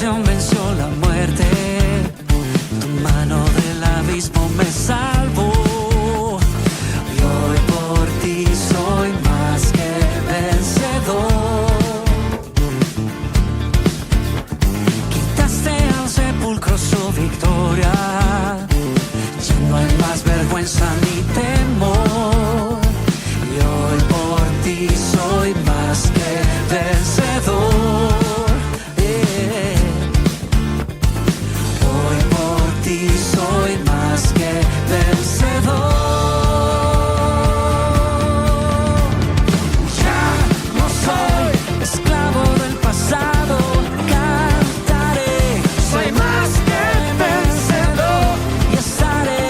resurrección venció la muerte. Tu mano del abismo me salvó. Y hoy por ti soy más que vencedor. Quitaste al sepulcro su victoria. Ya no hay más vergüenza ni temor. Y hoy por ti soy más que vencedor. Hoy por ti soy más que vencedor. Ya no soy esclavo del pasado. Cantaré, soy más que vencedor. Y estaré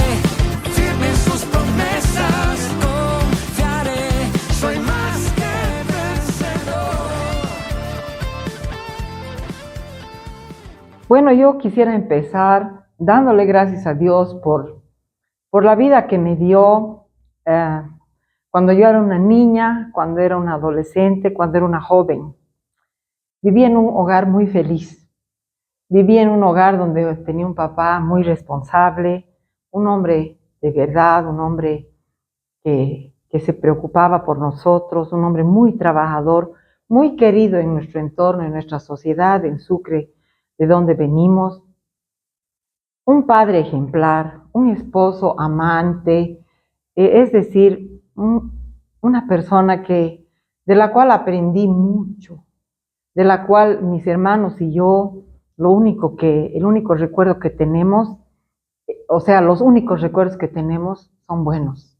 firme en sus promesas. Confiaré, soy más que vencedor. Bueno, yo quisiera empezar dándole gracias a Dios por la vida que me dio cuando yo era una niña, cuando era una adolescente, cuando era una joven. Viví en un hogar muy feliz. Viví en un hogar donde tenía un papá muy responsable, un hombre de verdad, un hombre que se preocupaba por nosotros, un hombre muy trabajador, muy querido en nuestro entorno, en nuestra sociedad, en Sucre, de donde venimos. Un padre ejemplar, un esposo amante, es decir, una persona de la cual aprendí mucho, de la cual mis hermanos y yo, el único recuerdo que tenemos, o sea, los únicos recuerdos que tenemos son buenos.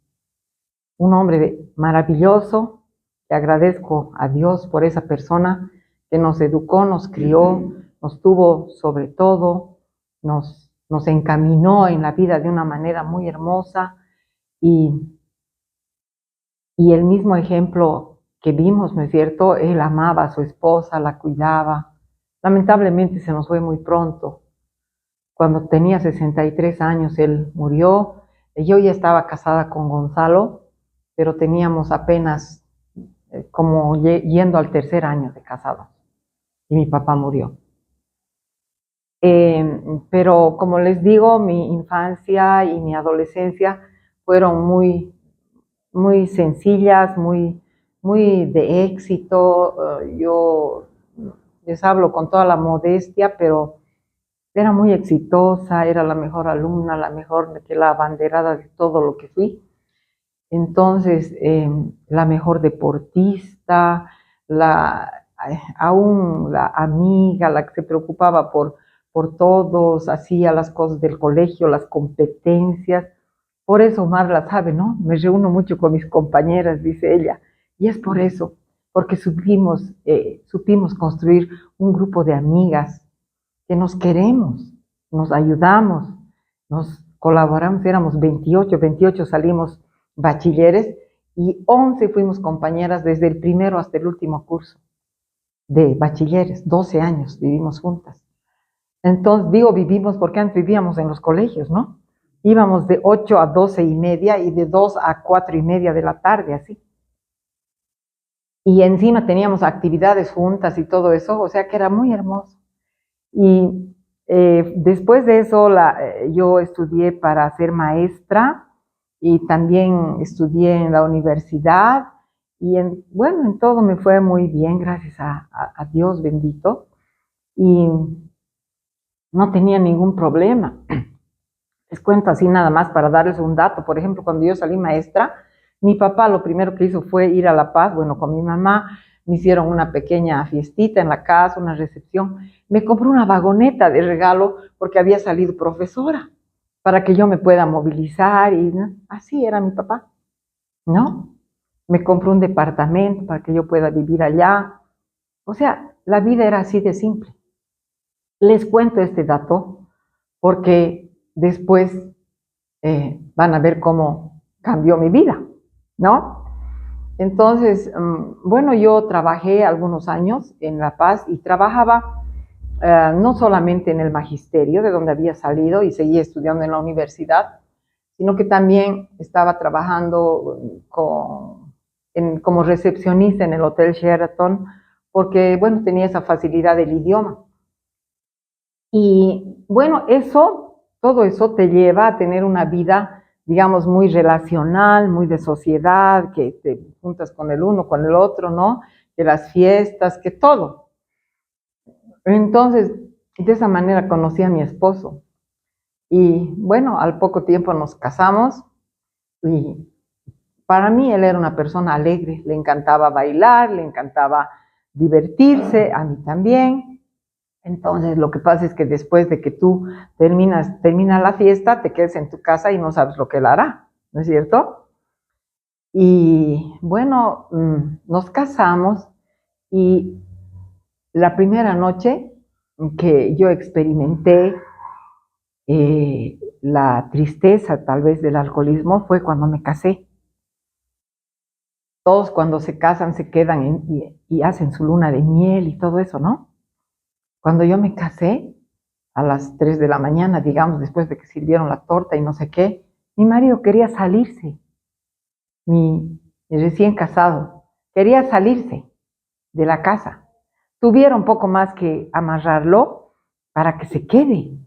Un hombre maravilloso, que agradezco a Dios por esa persona que nos educó, nos crió, nos tuvo sobre todo, nos encaminó en la vida de una manera muy hermosa y el mismo ejemplo que vimos, ¿no es cierto? Él amaba a su esposa, la cuidaba. Lamentablemente se nos fue muy pronto. Cuando tenía 63 años él murió. Yo ya estaba casada con Gonzalo, pero teníamos apenas como yendo al tercer año de casados y mi papá murió. Pero como les digo, mi infancia y mi adolescencia fueron muy sencillas, muy de éxito. Yo les hablo con toda la modestia, pero era muy exitosa, era la mejor alumna, la abanderada de todo lo que fui. Entonces, la mejor deportista, aún la amiga, la que se preocupaba por todos, hacía las cosas del colegio, las competencias. Por eso Omar la sabe, ¿no? Me reúno mucho con mis compañeras, dice ella. Y es por eso, porque supimos construir un grupo de amigas que nos queremos, nos ayudamos, nos colaboramos. Éramos 28 salimos bachilleres y 11 fuimos compañeras desde el primero hasta el último curso de bachilleres. 12 años vivimos juntas. Entonces digo vivimos porque antes vivíamos en los colegios, ¿no? Íbamos de 8 a 12:30 y de 2 a 4:30 de la tarde, así. Y encima teníamos actividades juntas y todo eso, o sea que era muy hermoso. Y después de eso yo estudié para ser maestra y también estudié en la universidad y bueno, en todo me fue muy bien, gracias a Dios bendito, y no tenía ningún problema. Les cuento así nada más para darles un dato. Por ejemplo, cuando yo salí maestra, mi papá lo primero que hizo fue ir a La Paz, bueno, con mi mamá, me hicieron una pequeña fiestita en la casa, una recepción. Me compró una vagoneta de regalo porque había salido profesora, para que yo me pueda movilizar y ¿no? Así era mi papá, ¿no? Me compró un departamento para que yo pueda vivir allá. O sea, la vida era así de simple. Les cuento este dato porque después van a ver cómo cambió mi vida, ¿no? Entonces, bueno, yo trabajé algunos años en La Paz y trabajaba no solamente en el magisterio, de donde había salido y seguía estudiando en la universidad, sino que también estaba trabajando como recepcionista en el Hotel Sheraton, porque, bueno, tenía esa facilidad del idioma. Y bueno, todo eso te lleva a tener una vida, digamos, muy relacional, muy de sociedad, que te juntas con el uno, con el otro, ¿no? Que las fiestas, que todo. Entonces, de esa manera conocí a mi esposo. Y bueno, al poco tiempo nos casamos y para mí él era una persona alegre, le encantaba bailar, le encantaba divertirse, a mí también. Entonces, lo que pasa es que después de que tú termina la fiesta, te quedas en tu casa y no sabes lo que él hará, ¿no es cierto? Y bueno, nos casamos y la primera noche que yo experimenté la tristeza tal vez del alcoholismo fue cuando me casé. Todos cuando se casan se quedan y hacen su luna de miel y todo eso, ¿no? Cuando yo me casé, a las 3 de la mañana, digamos, después de que sirvieron la torta y no sé qué, mi marido quería salirse, mi recién casado, quería salirse de la casa. Tuviera un poco más que amarrarlo para que se quede.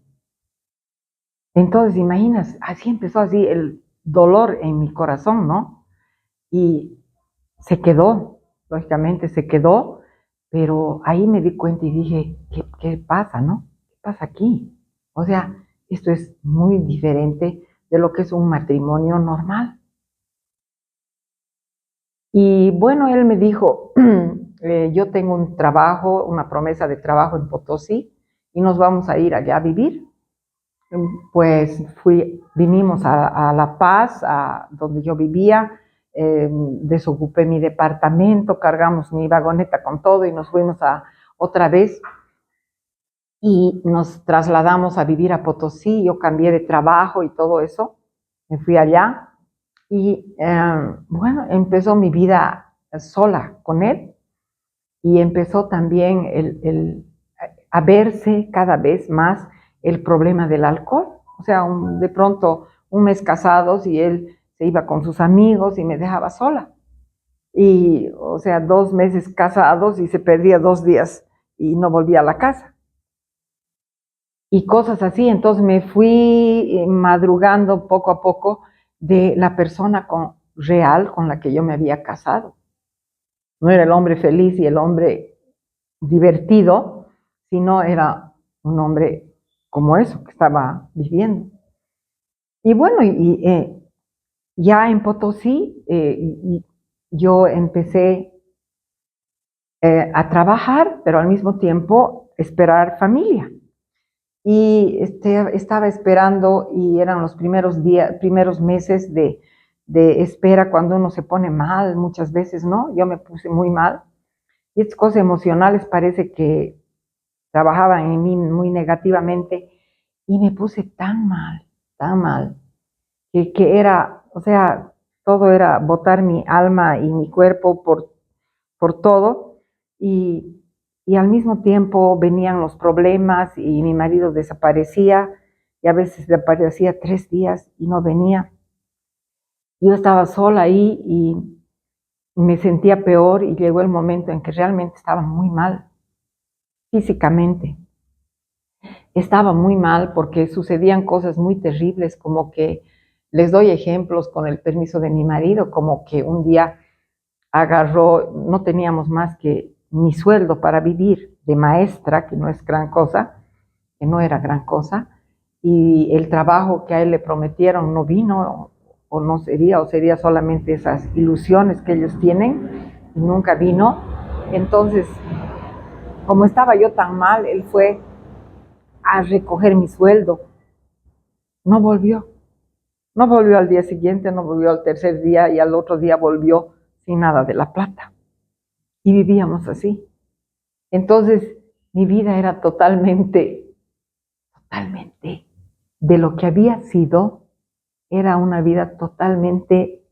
Entonces, imaginas, así empezó así el dolor en mi corazón, ¿no? Y se quedó, lógicamente se quedó, pero ahí me di cuenta y dije, ¿qué pasa, no? ¿Qué pasa aquí? O sea, esto es muy diferente de lo que es un matrimonio normal. Y bueno, él me dijo, yo tengo un trabajo, una promesa de trabajo en Potosí y nos vamos a ir allá a vivir. Pues vinimos a La Paz, a donde yo vivía, desocupé mi departamento, cargamos mi vagoneta con todo y nos fuimos otra vez y nos trasladamos a vivir a Potosí. Yo cambié de trabajo y todo eso, me fui allá y bueno, empezó mi vida sola con él y empezó también a verse cada vez más el problema del alcohol. O sea, de pronto un mes casados y él se iba con sus amigos y me dejaba sola. Y, o sea, 2 meses casados y se perdía 2 días y no volvía a la casa. Y cosas así, entonces me fui madrugando poco a poco de la persona real con la que yo me había casado. No era el hombre feliz y el hombre divertido, sino era un hombre como eso que estaba viviendo. Y bueno, ya en Potosí yo empecé a trabajar, pero al mismo tiempo esperar familia. Y estaba esperando y eran los primeros meses de espera cuando uno se pone mal, muchas veces, ¿no? Yo me puse muy mal. Y estas cosas emocionales parece que trabajaban en mí muy negativamente y me puse tan mal, que era, o sea, todo era botar mi alma y mi cuerpo por todo y al mismo tiempo venían los problemas y mi marido desaparecía y a veces desaparecía 3 días y no venía. Yo estaba sola ahí y me sentía peor y llegó el momento en que realmente estaba muy mal físicamente. Estaba muy mal porque sucedían cosas muy terribles, como que les doy ejemplos con el permiso de mi marido, como que un día agarró, no teníamos más que mi sueldo para vivir de maestra, que no es gran cosa, que no era gran cosa, y el trabajo que a él le prometieron no vino, o no sería, o sería solamente esas ilusiones que ellos tienen, y nunca vino. Entonces, como estaba yo tan mal, él fue a recoger mi sueldo. No volvió. No volvió al día siguiente, no volvió al tercer día y al otro día volvió sin nada de la plata. Y vivíamos así. Entonces, mi vida era totalmente de lo que había sido, era una vida totalmente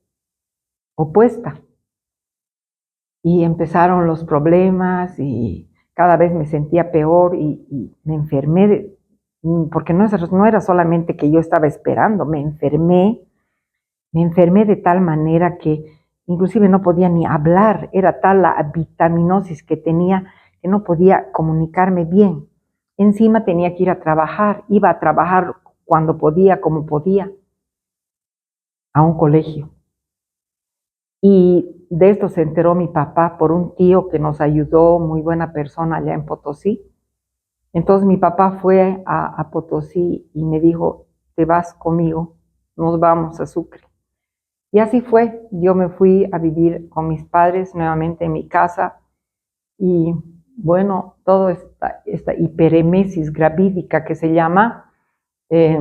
opuesta. Y empezaron los problemas y cada vez me sentía peor y me enfermé, porque no era solamente que yo estaba esperando, me enfermé de tal manera que inclusive no podía ni hablar, era tal la vitaminosis que tenía que no podía comunicarme bien. Encima tenía que ir a trabajar, iba a trabajar cuando podía, como podía, a un colegio. Y de esto se enteró mi papá por un tío que nos ayudó, muy buena persona allá en Potosí. Entonces mi papá fue a Potosí y me dijo, te vas conmigo, nos vamos a Sucre. Y así fue, yo me fui a vivir con mis padres nuevamente en mi casa y bueno, toda esta hiperemesis gravídica que se llama, eh,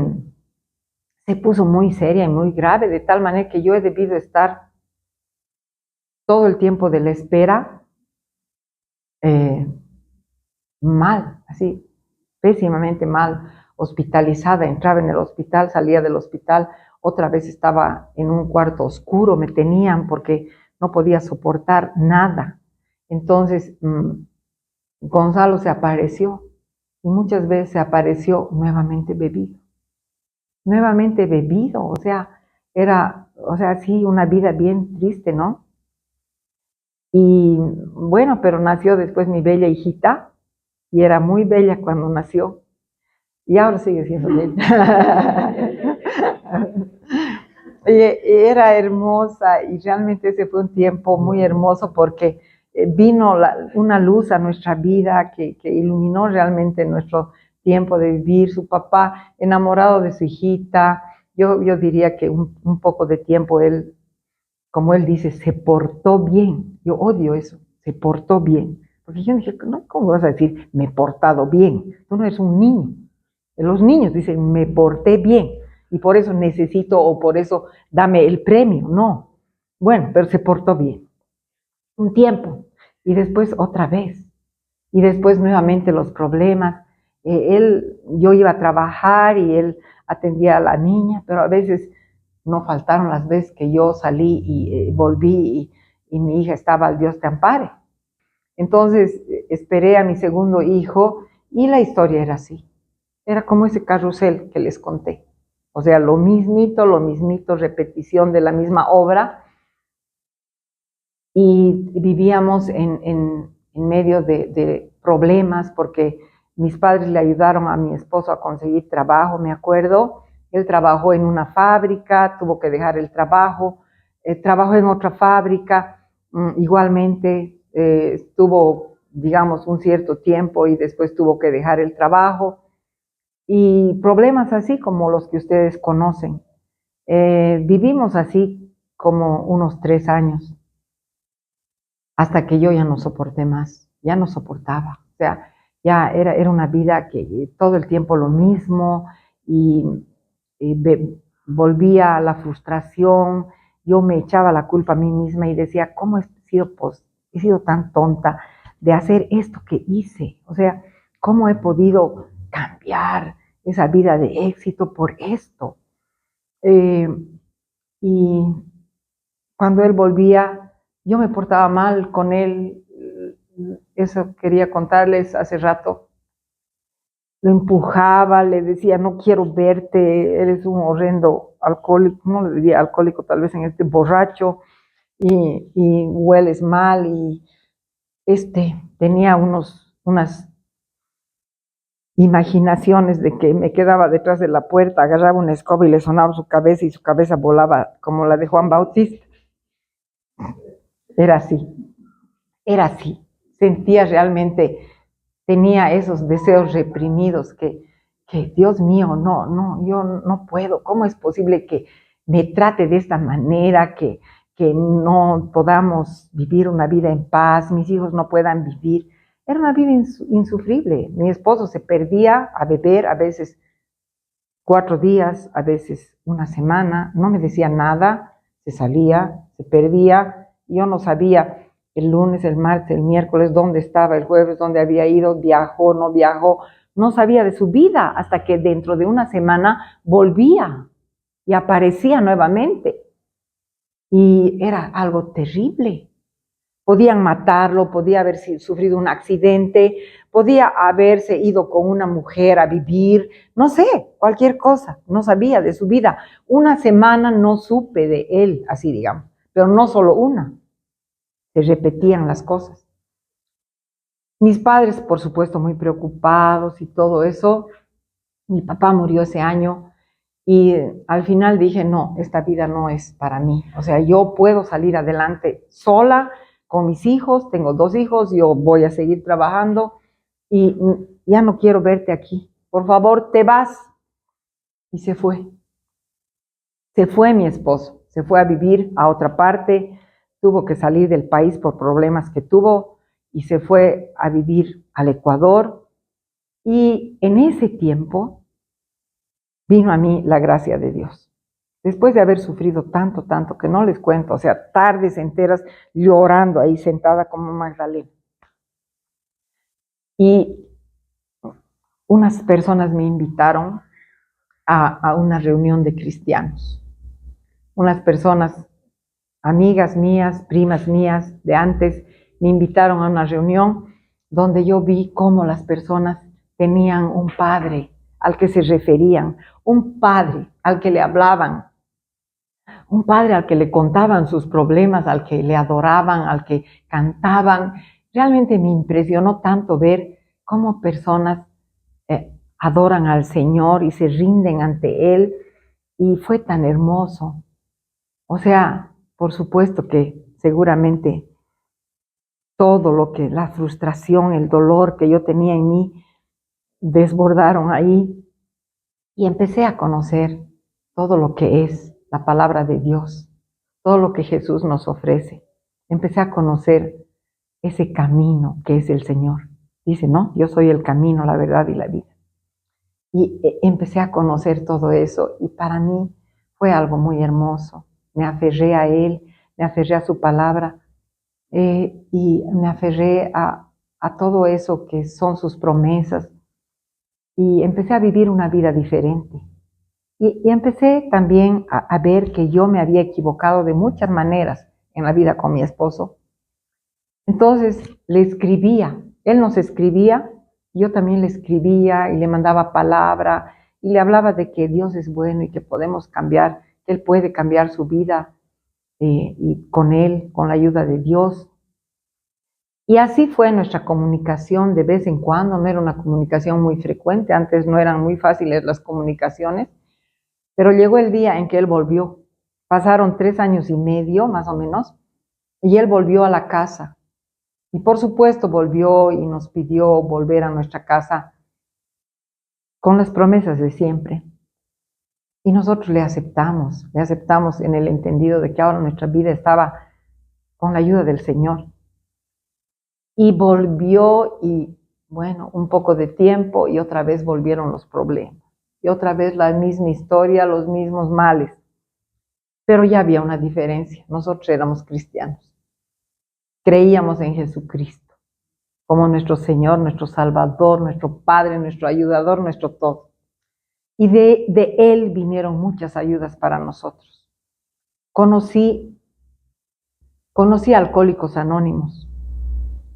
se puso muy seria y muy grave, de tal manera que yo he debido estar todo el tiempo de la espera eh, mal, así, pésimamente mal, hospitalizada, entraba en el hospital, salía del hospital, otra vez estaba en un cuarto oscuro, me tenían porque no podía soportar nada. Entonces, Gonzalo se apareció y muchas veces se apareció nuevamente bebido, o sea, era, o sea, sí, una vida bien triste, ¿no? Y bueno, pero nació después mi bella hijita y era muy bella cuando nació y ahora sigue siendo bella. Era hermosa y realmente ese fue un tiempo muy hermoso porque vino una luz a nuestra vida que iluminó realmente nuestro tiempo de vivir. Su papá enamorado de su hijita, yo diría que un poco de tiempo él, como él dice, se portó bien. Yo odio eso, se portó bien. Porque yo dije, no, ¿cómo vas a decir me he portado bien? Tú no eres un niño. Los niños dicen, me porté bien y por eso necesito o por eso dame el premio. No. Bueno, pero se portó bien. Un tiempo y después otra vez. Y después nuevamente los problemas. Yo iba a trabajar y él atendía a la niña, pero a veces no faltaron las veces que yo salí y volví y mi hija estaba al Dios te ampare. Entonces esperé a mi segundo hijo y la historia era así. Era como ese carrusel que les conté. O sea, lo mismito, repetición de la misma obra. Y vivíamos en medio de problemas porque mis padres le ayudaron a mi esposo a conseguir trabajo, me acuerdo. Él trabajó en una fábrica, tuvo que dejar el trabajo, trabajó en otra fábrica, igualmente estuvo, digamos, un cierto tiempo y después tuvo que dejar el trabajo. Y problemas así como los que ustedes conocen. Vivimos así como unos 3 años, hasta que yo ya no soporté más, ya no soportaba. O sea, ya era una vida que todo el tiempo lo mismo y volvía a la frustración, yo me echaba la culpa a mí misma y decía, ¿cómo he sido tan tonta de hacer esto que hice? O sea, ¿cómo he podido cambiar esa vida de éxito por esto? Eh, y cuando él volvía, yo me portaba mal con él. Eso quería contarles hace rato. Lo empujaba, le decía, no quiero verte, eres un horrendo alcohólico, no le diría alcohólico, tal vez en este borracho, y hueles mal, y tenía unas imaginaciones de que me quedaba detrás de la puerta, agarraba una escoba y le sonaba su cabeza y su cabeza volaba como la de Juan Bautista. Era así, era así. Sentía realmente, tenía esos deseos reprimidos que Dios mío, yo no puedo. ¿Cómo es posible que me trate de esta manera, que no podamos vivir una vida en paz, mis hijos no puedan vivir? Era una vida insufrible. Mi esposo se perdía a beber, a veces 4 días, a veces una semana, no me decía nada, se salía, se perdía, yo no sabía el lunes, el martes, el miércoles, dónde estaba, el jueves, dónde había ido, viajó, no viajó, no sabía de su vida hasta que dentro de una semana volvía y aparecía nuevamente. Y era algo terrible. Podían matarlo, podía haber sufrido un accidente, podía haberse ido con una mujer a vivir, no sé, cualquier cosa, no sabía de su vida. Una semana no supe de él, así digamos, pero no solo una, se repetían las cosas. Mis padres, por supuesto, muy preocupados y todo eso. Mi papá murió ese año y al final dije, no, esta vida no es para mí. O sea, yo puedo salir adelante sola con mis hijos, tengo 2 hijos, yo voy a seguir trabajando y ya no quiero verte aquí. Por favor, te vas. Y se fue. Se fue mi esposo, se fue a vivir a otra parte, tuvo que salir del país por problemas que tuvo y se fue a vivir al Ecuador. Y en ese tiempo vino a mí la gracia de Dios. Después de haber sufrido tanto, tanto, que no les cuento, o sea, tardes enteras llorando ahí sentada como Magdalena. Y unas personas me invitaron a una reunión de cristianos. Unas personas, amigas mías, primas mías de antes, me invitaron a una reunión donde yo vi cómo las personas tenían un padre al que se referían, un padre al que le hablaban, un padre al que le contaban sus problemas, al que le adoraban, al que cantaban. Realmente me impresionó tanto ver cómo personas adoran al Señor y se rinden ante Él, y fue tan hermoso. O sea, por supuesto que seguramente todo lo que, la frustración, el dolor que yo tenía en mí, desbordaron ahí y empecé a conocer todo lo que es la palabra de Dios, todo lo que Jesús nos ofrece. Empecé a conocer ese camino que es el Señor. Dice, no, yo soy el camino, la verdad y la vida. Y empecé a conocer todo eso y para mí fue algo muy hermoso. Me aferré a Él, me aferré a su palabra y me aferré a todo eso que son sus promesas y empecé a vivir una vida diferente. Y empecé también a ver que yo me había equivocado de muchas maneras en la vida con mi esposo. Entonces le escribía, él nos escribía, yo también le escribía y le mandaba palabra y le hablaba de que Dios es bueno y que podemos cambiar, que Él puede cambiar su vida y con Él, con la ayuda de Dios. Y así fue nuestra comunicación de vez en cuando, no era una comunicación muy frecuente, antes no eran muy fáciles las comunicaciones, pero llegó el día en que él volvió. Pasaron 3 años y medio, más o menos, y él volvió a la casa. Y por supuesto volvió y nos pidió volver a nuestra casa con las promesas de siempre. Y nosotros le aceptamos en el entendido de que ahora nuestra vida estaba con la ayuda del Señor. Y volvió y, bueno, un poco de tiempo y otra vez volvieron los problemas. Y otra vez la misma historia, los mismos males. Pero ya había una diferencia. Nosotros éramos cristianos. Creíamos en Jesucristo como nuestro Señor, nuestro Salvador, nuestro Padre, nuestro ayudador, nuestro todo. Y de Él vinieron muchas ayudas para nosotros. Conocí a Alcohólicos Anónimos.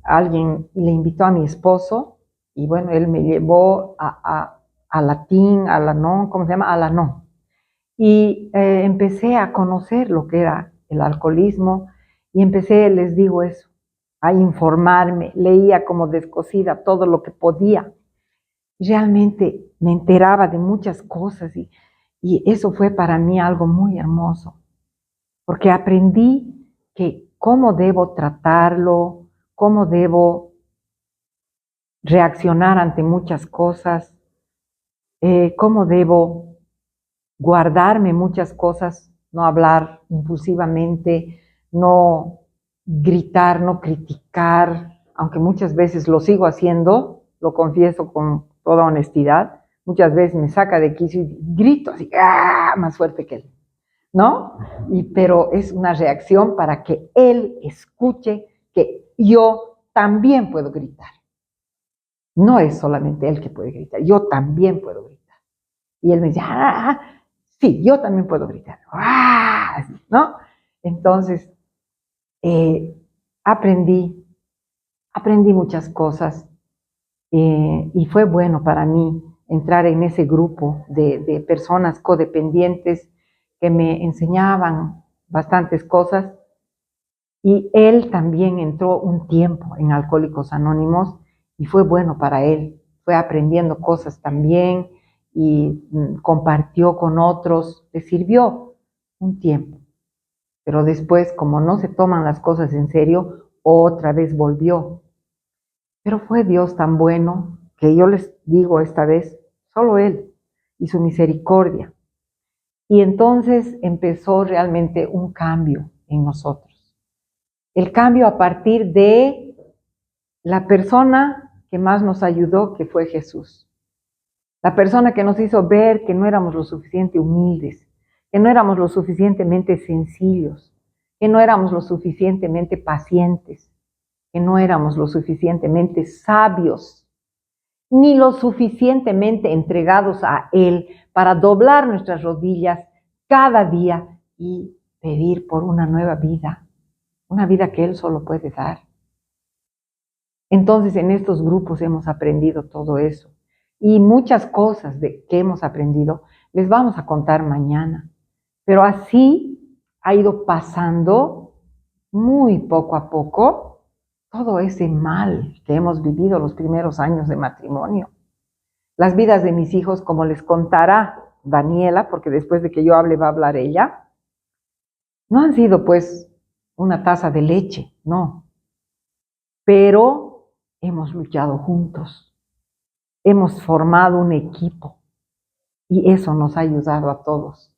Alguien le invitó a mi esposo y bueno, él me llevó a Latín, a la non, ¿cómo se llama? A la non. Y empecé a conocer lo que era el alcoholismo y empecé, les digo eso, a informarme, leía como descosida todo lo que podía. Realmente me enteraba de muchas cosas y eso fue para mí algo muy hermoso, porque aprendí que cómo debo tratarlo, cómo debo reaccionar ante muchas cosas, cómo debo guardarme muchas cosas, no hablar impulsivamente, no gritar, no criticar, aunque muchas veces lo sigo haciendo, lo confieso con toda honestidad, muchas veces me saca de quicio y grito así, ¡ah!, más fuerte que él, ¿no? Pero es una reacción para que él escuche que yo también puedo gritar. No es solamente él que puede gritar, yo también puedo gritar. Y él me dice, sí, yo también puedo gritar, ¿no? Entonces, aprendí muchas cosas y fue bueno para mí entrar en ese grupo de personas codependientes que me enseñaban bastantes cosas. Y él también entró un tiempo en Alcohólicos Anónimos y fue bueno para él. Fue aprendiendo cosas también y compartió con otros, le sirvió un tiempo. Pero después, como no se toman las cosas en serio, otra vez volvió. Pero fue Dios tan bueno que yo les digo esta vez, solo Él y su misericordia. Y entonces empezó realmente un cambio en nosotros. El cambio a partir de la persona que más nos ayudó, que fue Jesús. La persona que nos hizo ver que no éramos lo suficiente humildes, que no éramos lo suficientemente sencillos, que no éramos lo suficientemente pacientes, que no éramos lo suficientemente sabios, ni lo suficientemente entregados a Él para doblar nuestras rodillas cada día y pedir por una nueva vida, una vida que Él solo puede dar. Entonces, en estos grupos hemos aprendido todo eso. Y muchas cosas que hemos aprendido les vamos a contar mañana. Pero así ha ido pasando muy poco a poco todo ese mal que hemos vivido los primeros años de matrimonio. Las vidas de mis hijos, como les contará Daniela, porque después de que yo hable va a hablar ella, no han sido pues una taza de leche, no. Pero hemos luchado juntos, hemos formado un equipo y eso nos ha ayudado a todos.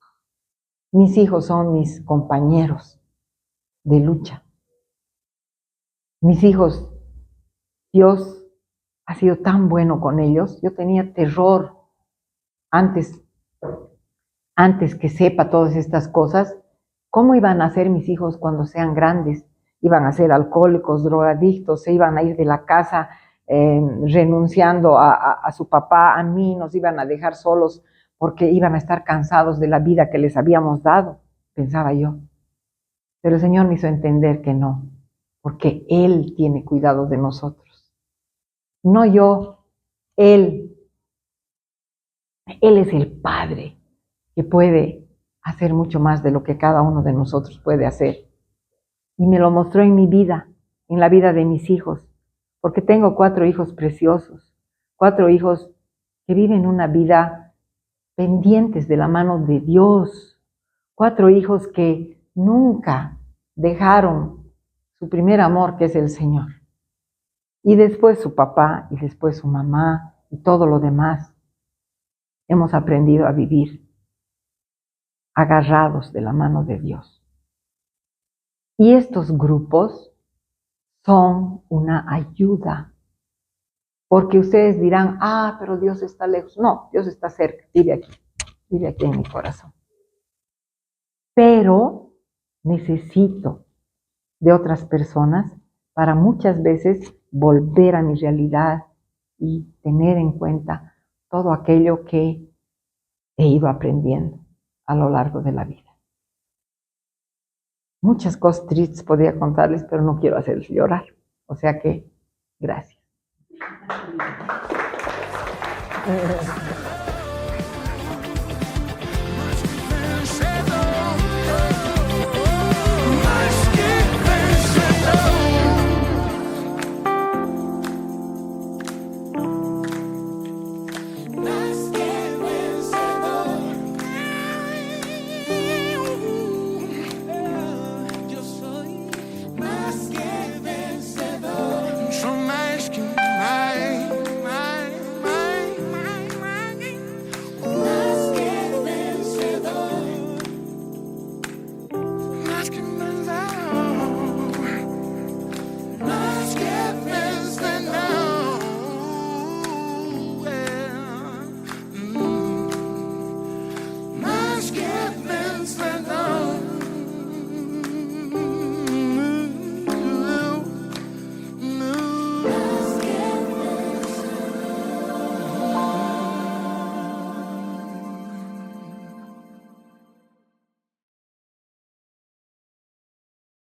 Mis hijos son mis compañeros de lucha. Mis hijos, Dios ha sido tan bueno con ellos. Yo tenía terror antes que sepa todas estas cosas. ¿Cómo iban a ser mis hijos cuando sean grandes? Iban a ser alcohólicos, drogadictos, se iban a ir de la casa renunciando a su papá, a mí, nos iban a dejar solos porque iban a estar cansados de la vida que les habíamos dado, pensaba yo. Pero el Señor me hizo entender que no, porque Él tiene cuidado de nosotros. No yo, Él. Él es el Padre que puede hacer mucho más de lo que cada uno de nosotros puede hacer. Y me lo mostró en mi vida, en la vida de mis hijos, porque tengo 4 hijos preciosos, 4 hijos que viven una vida pendientes de la mano de Dios, 4 hijos que nunca dejaron su primer amor, que es el Señor. Y después su papá, y después su mamá, y todo lo demás. Hemos aprendido a vivir agarrados de la mano de Dios. Y estos grupos son una ayuda. Porque ustedes dirán, pero Dios está lejos. No, Dios está cerca, vive aquí en mi corazón. Pero necesito de otras personas para muchas veces volver a mi realidad y tener en cuenta todo aquello que he ido aprendiendo a lo largo de la vida. Muchas cosas tristes podría contarles, pero no quiero hacerles llorar. O sea que, gracias.